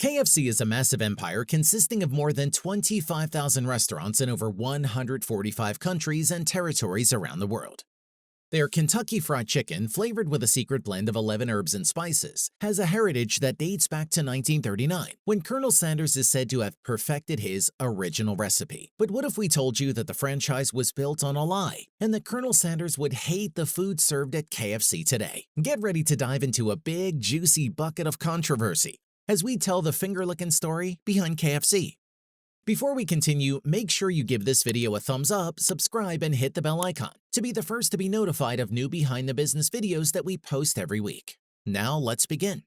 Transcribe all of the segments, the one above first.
KFC is a massive empire consisting of more than 25,000 restaurants in over 145 countries and territories around the world. Their Kentucky Fried Chicken, flavored with a secret blend of 11 herbs and spices, has a heritage that dates back to 1939, when Colonel Sanders is said to have perfected his original recipe. But what if we told you that the franchise was built on a lie, and that Colonel Sanders would hate the food served at KFC today? Get ready to dive into a big, juicy bucket of controversy as we tell the finger-licking story behind KFC. Before we continue, make sure you give this video a thumbs up, subscribe, and hit the bell icon to be the first to be notified of new behind-the-business videos that we post every week. Now let's begin.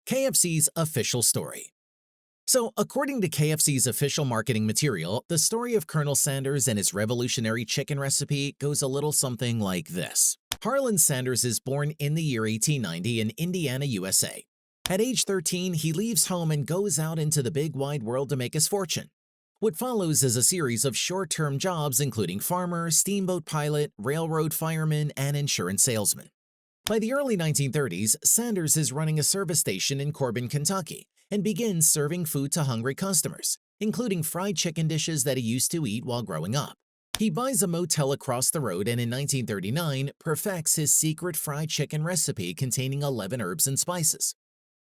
KFC's official story. So, according to KFC's official marketing material, the story of Colonel Sanders and his revolutionary chicken recipe goes a little something like this. Harlan Sanders is born in the year 1890 in Indiana, USA. At age 13, he leaves home and goes out into the big wide world to make his fortune. What follows is a series of short-term jobs including farmer, steamboat pilot, railroad fireman, and insurance salesman. By the early 1930s, Sanders is running a service station in Corbin, Kentucky, and begins serving food to hungry customers, including fried chicken dishes that he used to eat while growing up. He buys a motel across the road and in 1939 perfects his secret fried chicken recipe containing 11 herbs and spices.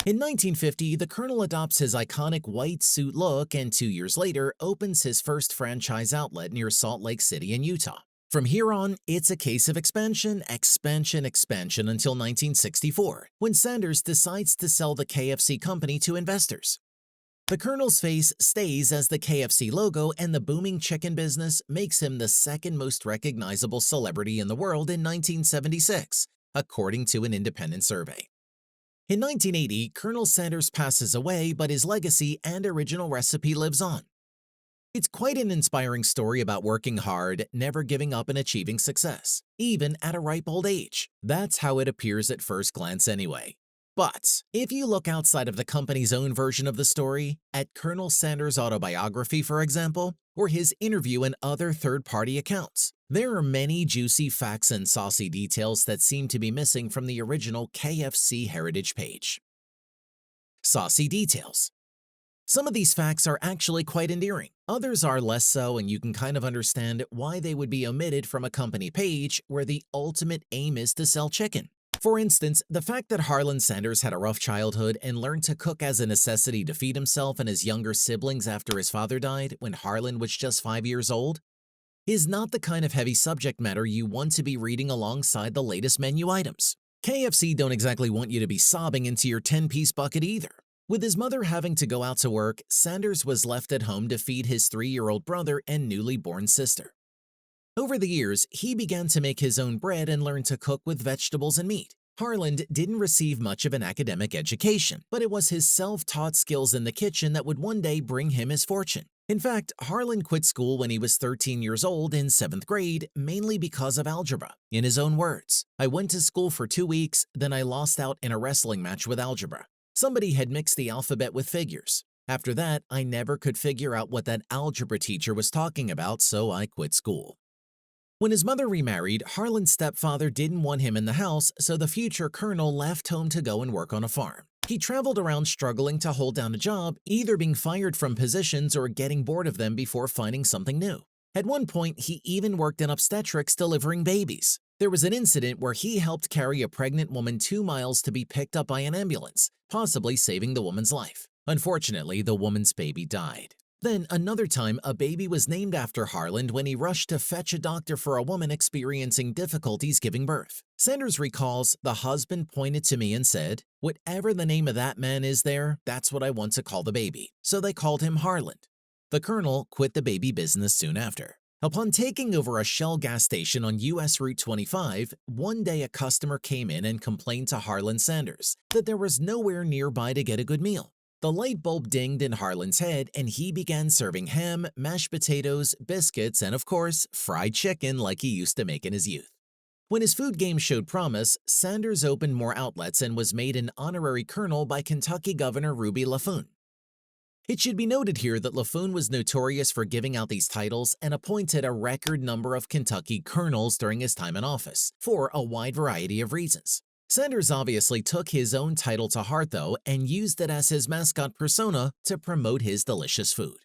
In 1950, the Colonel adopts his iconic white suit look and 2 years later opens his first franchise outlet near Salt Lake City in Utah. From here on, it's a case of expansion until 1964, when Sanders decides to sell the KFC company to investors. The Colonel's face stays as the KFC logo, and the booming chicken business makes him the second most recognizable celebrity in the world in 1976, according to an independent survey. In 1980, Colonel Sanders passes away, but his legacy and original recipe lives on. It's quite an inspiring story about working hard, never giving up and achieving success, even at a ripe old age. That's how it appears at first glance anyway. But if you look outside of the company's own version of the story, at Colonel Sanders' autobiography, for example, or his interview and other third-party accounts, there are many juicy facts and saucy details that seem to be missing from the original KFC heritage page. Saucy details. Some of these facts are actually quite endearing. Others are less so, and you can kind of understand why they would be omitted from a company page where the ultimate aim is to sell chicken. For instance, the fact that Harlan Sanders had a rough childhood and learned to cook as a necessity to feed himself and his younger siblings after his father died when Harlan was just 5 years old is not the kind of heavy subject matter you want to be reading alongside the latest menu items. KFC don't exactly want you to be sobbing into your 10-piece bucket either. With his mother having to go out to work, Sanders was left at home to feed his 3-year-old brother and newly born sister. Over the years, he began to make his own bread and learn to cook with vegetables and meat. Harlan didn't receive much of an academic education, but it was his self-taught skills in the kitchen that would one day bring him his fortune. In fact, Harlan quit school when he was 13 years old in 7th grade, mainly because of algebra. In his own words, "I went to school for 2 weeks, then I lost out in a wrestling match with algebra. Somebody had mixed the alphabet with figures. After that, I never could figure out what that algebra teacher was talking about, so I quit school." When his mother remarried, Harlan's stepfather didn't want him in the house, so the future colonel left home to go and work on a farm. He traveled around struggling to hold down a job, either being fired from positions or getting bored of them before finding something new. At one point, he even worked in obstetrics delivering babies. There was an incident where he helped carry a pregnant woman 2 miles to be picked up by an ambulance, possibly saving the woman's life. Unfortunately, the woman's baby died. Then, another time, a baby was named after Harlan when he rushed to fetch a doctor for a woman experiencing difficulties giving birth. Sanders recalls, "The husband pointed to me and said, 'Whatever the name of that man is there, that's what I want to call the baby.' So they called him Harlan." The colonel quit the baby business soon after. Upon taking over a Shell gas station on US Route 25, one day a customer came in and complained to Harlan Sanders that there was nowhere nearby to get a good meal. The light bulb dinged in Harlan's head, and he began serving ham, mashed potatoes, biscuits, and of course, fried chicken like he used to make in his youth. When his food game showed promise, Sanders opened more outlets and was made an honorary colonel by Kentucky Governor Ruby LaFoon. It should be noted here that LaFoon was notorious for giving out these titles and appointed a record number of Kentucky colonels during his time in office, for a wide variety of reasons. Sanders obviously took his own title to heart, though, and used it as his mascot persona to promote his delicious food.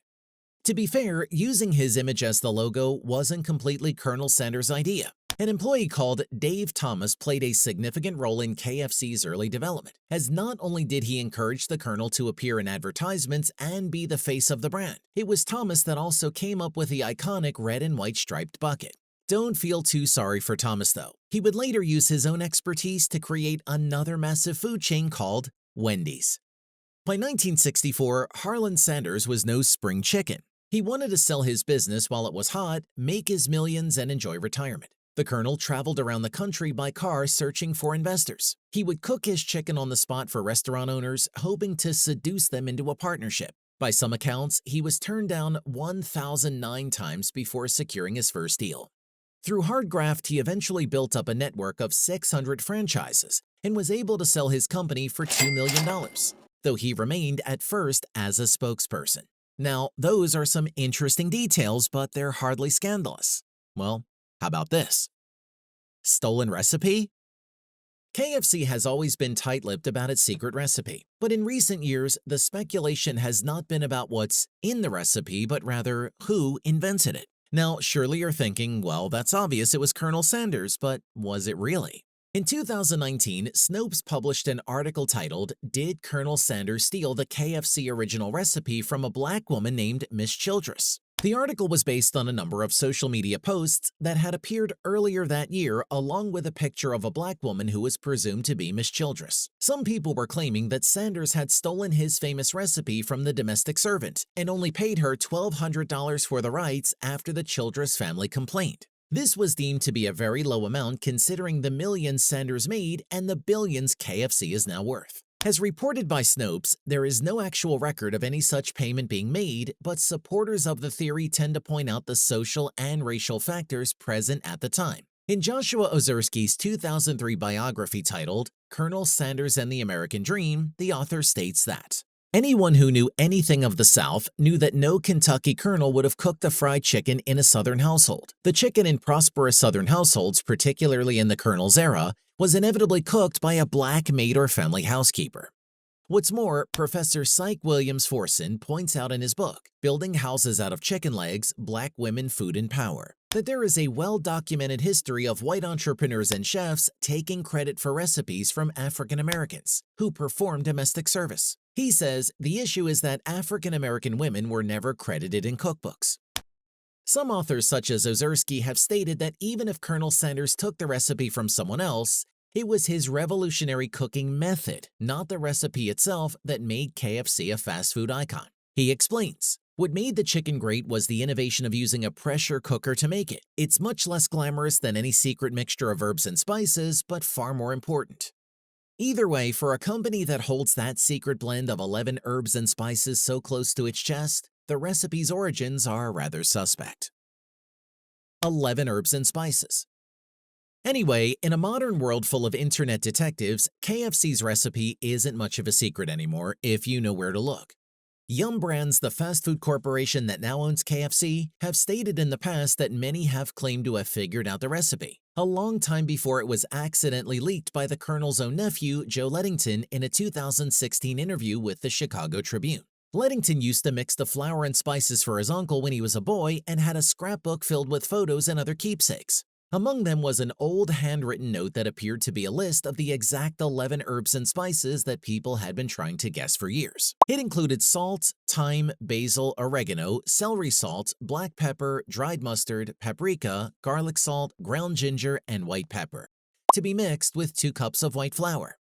To be fair, using his image as the logo wasn't completely Colonel Sanders' idea. An employee called Dave Thomas played a significant role in KFC's early development, as not only did he encourage the Colonel to appear in advertisements and be the face of the brand, it was Thomas that also came up with the iconic red and white striped bucket. Don't feel too sorry for Thomas, though. He would later use his own expertise to create another massive food chain called Wendy's. By 1964, Harlan Sanders was no spring chicken. He wanted to sell his business while it was hot, make his millions, and enjoy retirement. The Colonel traveled around the country by car searching for investors. He would cook his chicken on the spot for restaurant owners, hoping to seduce them into a partnership. By some accounts, he was turned down 1,009 times before securing his first deal. Through hard graft, he eventually built up a network of 600 franchises and was able to sell his company for $2 million, though he remained at first as a spokesperson. Now, those are some interesting details, but they're hardly scandalous. Well, how about this? Stolen recipe? KFC has always been tight-lipped about its secret recipe, but in recent years, the speculation has not been about what's in the recipe, but rather who invented it. Now, surely you're thinking, well, that's obvious, it was Colonel Sanders, but was it really? In 2019, Snopes published an article titled, "Did Colonel Sanders Steal the KFC Original Recipe from a Black Woman Named Miss Childress?" The article was based on a number of social media posts that had appeared earlier that year, along with a picture of a black woman who was presumed to be Miss Childress. Some people were claiming that Sanders had stolen his famous recipe from the domestic servant and only paid her $1,200 for the rights after the Childress family complained. This was deemed to be a very low amount considering the millions Sanders made and the billions KFC is now worth. As reported by Snopes, there is no actual record of any such payment being made, but supporters of the theory tend to point out the social and racial factors present at the time. In Joshua Ozerski's 2003 biography titled Colonel Sanders and the American Dream, the author states that anyone who knew anything of the South knew that no Kentucky colonel would have cooked a fried chicken in a Southern household. The chicken in prosperous Southern households, particularly in the colonel's era, was inevitably cooked by a black maid or family housekeeper. What's more, Professor Syke Williams-Forson points out in his book, Building Houses Out of Chicken Legs, Black Women, Food and Power, that there is a well-documented history of white entrepreneurs and chefs taking credit for recipes from African Americans who perform domestic service. He says the issue is that African American women were never credited in cookbooks. Some authors, such as Ozerski, have stated that even if Colonel Sanders took the recipe from someone else, it was his revolutionary cooking method, not the recipe itself, that made KFC a fast food icon. He explains, "What made the chicken great was the innovation of using a pressure cooker to make it. It's much less glamorous than any secret mixture of herbs and spices, but far more important." Either way, for a company that holds that secret blend of 11 herbs and spices so close to its chest, the recipe's origins are rather suspect. 11 herbs and spices. Anyway, in a modern world full of internet detectives, KFC's recipe isn't much of a secret anymore if you know where to look. Yum Brands, the fast food corporation that now owns KFC, have stated in the past that many have claimed to have figured out the recipe, a long time before it was accidentally leaked by the Colonel's own nephew, Joe Ledington, in a 2016 interview with the Chicago Tribune. Ledington used to mix the flour and spices for his uncle when he was a boy and had a scrapbook filled with photos and other keepsakes. Among them was an old handwritten note that appeared to be a list of the exact 11 herbs and spices that people had been trying to guess for years. It included salt, thyme, basil, oregano, celery salt, black pepper, dried mustard, paprika, garlic salt, ground ginger, and white pepper, to be mixed with 2 cups of white flour.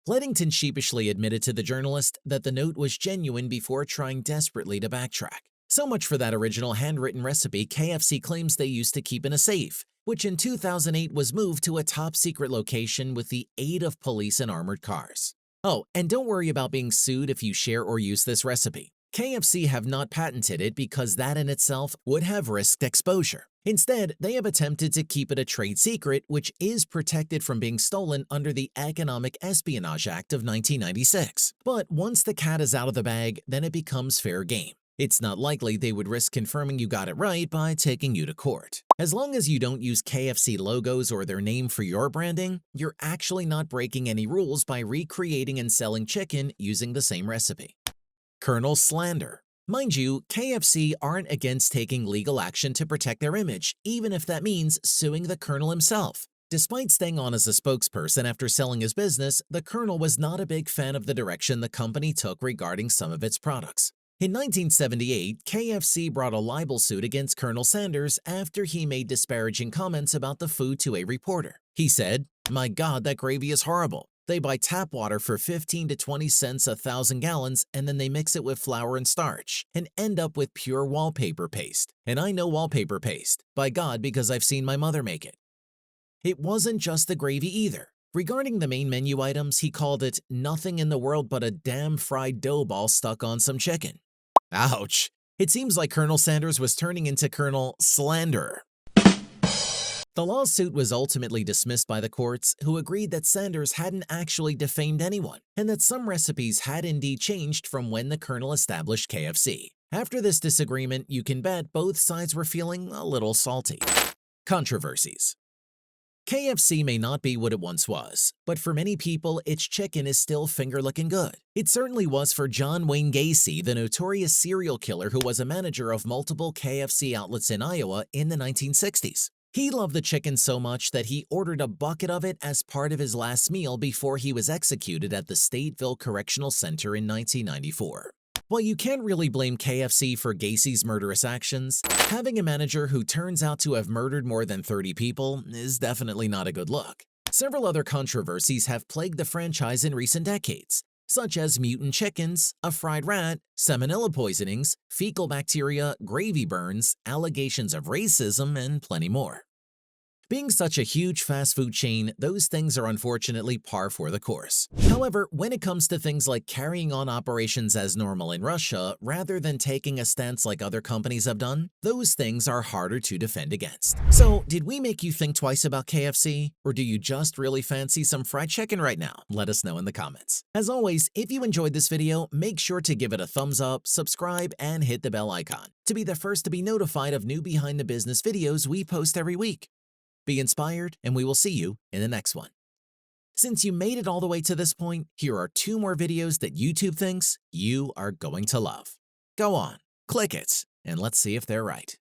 Ledington sheepishly admitted to the journalist that the note was genuine before trying desperately to backtrack. So much for that original handwritten recipe KFC claims they used to keep in a safe, which in 2008 was moved to a top-secret location with the aid of police and armored cars. Oh, and don't worry about being sued if you share or use this recipe. KFC have not patented it because that in itself would have risked exposure. Instead, they have attempted to keep it a trade secret, which is protected from being stolen under the Economic Espionage Act of 1996. But once the cat is out of the bag, then it becomes fair game. It's not likely they would risk confirming you got it right by taking you to court. As long as you don't use KFC logos or their name for your branding, you're actually not breaking any rules by recreating and selling chicken using the same recipe. Colonel slander. Mind you, KFC aren't against taking legal action to protect their image, even if that means suing the Colonel himself. Despite staying on as a spokesperson after selling his business, the Colonel was not a big fan of the direction the company took regarding some of its products. In 1978, KFC brought a libel suit against Colonel Sanders after he made disparaging comments about the food to a reporter. He said, "My God, that gravy is horrible. They buy tap water for 15 to 20 cents a thousand gallons, and then they mix it with flour and starch and end up with pure wallpaper paste. And I know wallpaper paste, by God, because I've seen my mother make it." It wasn't just the gravy either. Regarding the main menu items, he called it nothing in the world but a damn fried dough ball stuck on some chicken. Ouch! It seems like Colonel Sanders was turning into Colonel Slanderer. The lawsuit was ultimately dismissed by the courts, who agreed that Sanders hadn't actually defamed anyone, and that some recipes had indeed changed from when the Colonel established KFC. After this disagreement, you can bet both sides were feeling a little salty. Controversies. KFC may not be what it once was, but for many people, its chicken is still finger-licking good. It certainly was for John Wayne Gacy, the notorious serial killer who was a manager of multiple KFC outlets in Iowa in the 1960s. He loved the chicken so much that he ordered a bucket of it as part of his last meal before he was executed at the Stateville Correctional Center in 1994. While you can't really blame KFC for Gacy's murderous actions, having a manager who turns out to have murdered more than 30 people is definitely not a good look. Several other controversies have plagued the franchise in recent decades, such as mutant chickens, a fried rat, salmonella poisonings, fecal bacteria, gravy burns, allegations of racism, and plenty more. Being such a huge fast food chain, those things are unfortunately par for the course. However, when it comes to things like carrying on operations as normal in Russia rather than taking a stance like other companies have done, those things are harder to defend against. So, did we make you think twice about KFC? Or do you just really fancy some fried chicken right now? Let us know in the comments. As always, if you enjoyed this video, make sure to give it a thumbs up, subscribe, and hit the bell icon to be the first to be notified of new behind the business videos we post every week. Be inspired, and we will see you in the next one. Since you made it all the way to this point, here are 2 more videos that YouTube thinks you are going to love. Go on, click it, and let's see if they're right.